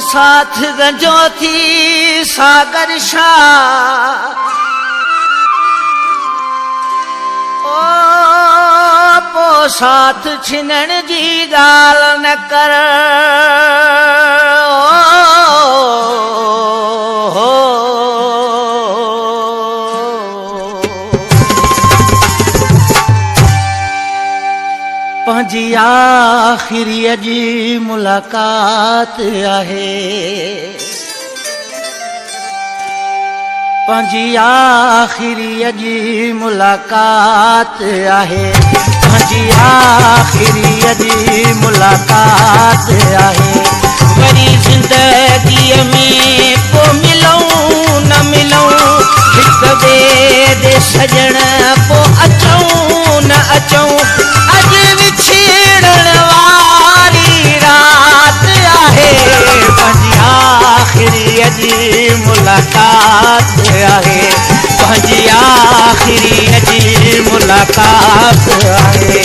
साथ गंजो थी सागर शाह ओ पो साथ छिनण जी गाल न कर पंहिंजी आख़िरीअ जी मुलाक़ात आहे पंहिंजी आख़िरीअ जी मुलाक़ात आहे पंहिंजी आख़िरीअ जी मुलाक़ात आहे वरी ज़िंदगीअ में पोइ मिलूं न मिलूं हिक ॿिए ॾे सॼण पोइ अचूं न अचूं अॼु विछड़ण वारी रात आहे पंहिंजी आख़िरीअ जी मुलाक़ात आहे पंहिंजी आख़िरीअ जी मुलाक़ात आहे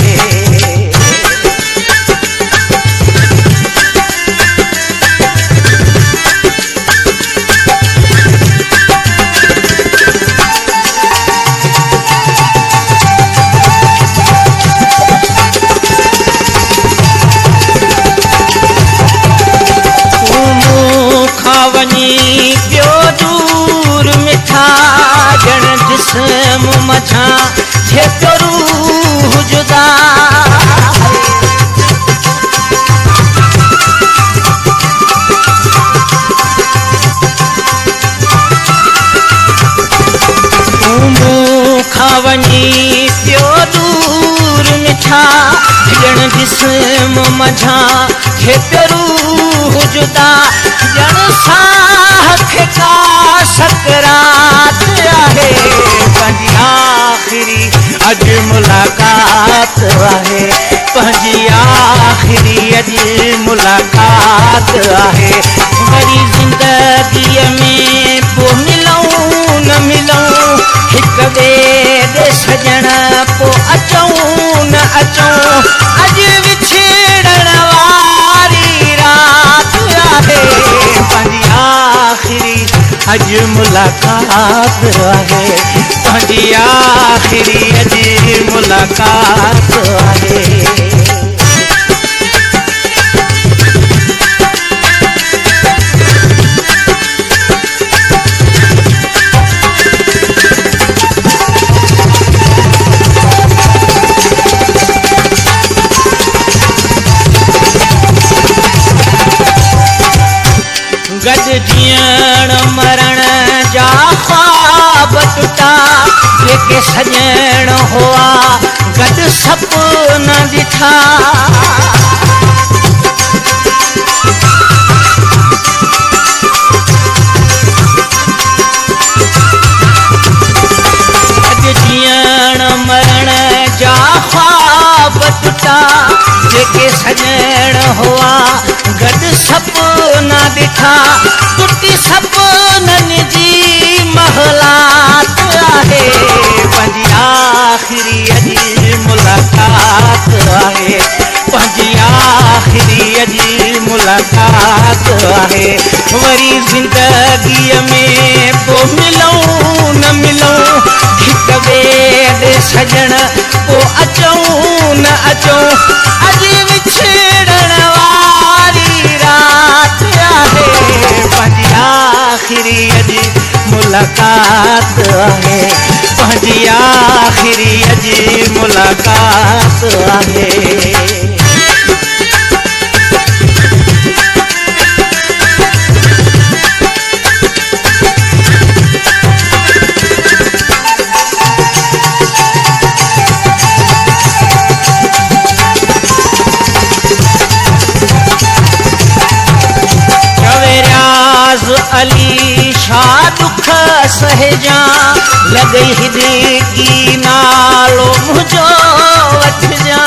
जिस्म मछा थे तो रूह जुदा खावनी पियो दूर मिठा जन जिस्म मछा थे तो रूह जुदा जन साह का सकरात आहे पंहिंजी आख़िरी अॼु मुलाक़ात आहे पंहिंजी आख़िरीअ जी मुलाक़ात आहे वरी ज़िंदगीअ में पोइ मिलूं न मिलूं हिक ॿिए ॾे सॼण पोइ अचूं न अचूं अॼु विछड़ण वारी रात आहे पंहिंजी आख़िरी अॼु मुलाक़ात आहे पंहिंजी आख़िरीअ जी मुलाक़ात आहे गॾ जीअण मरण जा ख्वाब टुटा जेके सॼण हुआ गॾ सपन ॾिठा गॾ जीअण मरण जा ख्वाब टुटा जेके सॼण हुआ गॾ सपन ॾिठा टुटी सपननि जी महलात आहे पंहिंजी आख़िरीअ जी मुलाक़ात आहे पंहिंजी आख़िरीअ जी मुलाक़ात आहे वरी ज़िंदगीअ में पोइ मिलूं न मिलूं हिक ॿिए ॾे सॼण पोइ अचूं न अचूं अॼु विछड़ण वारी रात आहे पंहिंजी आख़िरीअ जी मुलाक़ात आहे पंहिंजी आख़िरीअ जी मुलाक़ात आहे अली शाह दुख सहजा लॻई हिदगी नालो मुंहिंजो वठिजा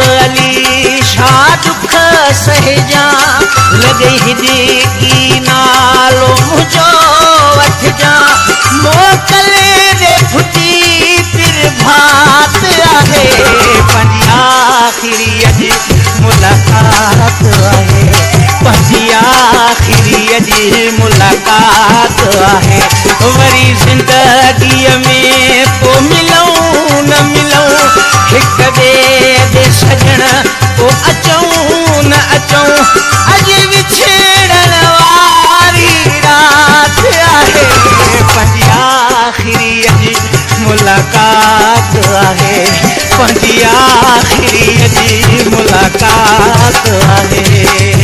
अली शाह दुख सहजा लॻई हिदगी नालो मुंहिंजो वठिजा आहे वरी ज़िंदगीअ में पोइ मिलूं न मिलूं हिक ॿिए जे सजण पोइ अचूं न अचूं अॼु विछड़ण वारी रात आहे पंहिंजी आख़िरीअ जी मुलाक़ात आहे पंहिंजी आख़िरीअ जी मुलाक़ात आहे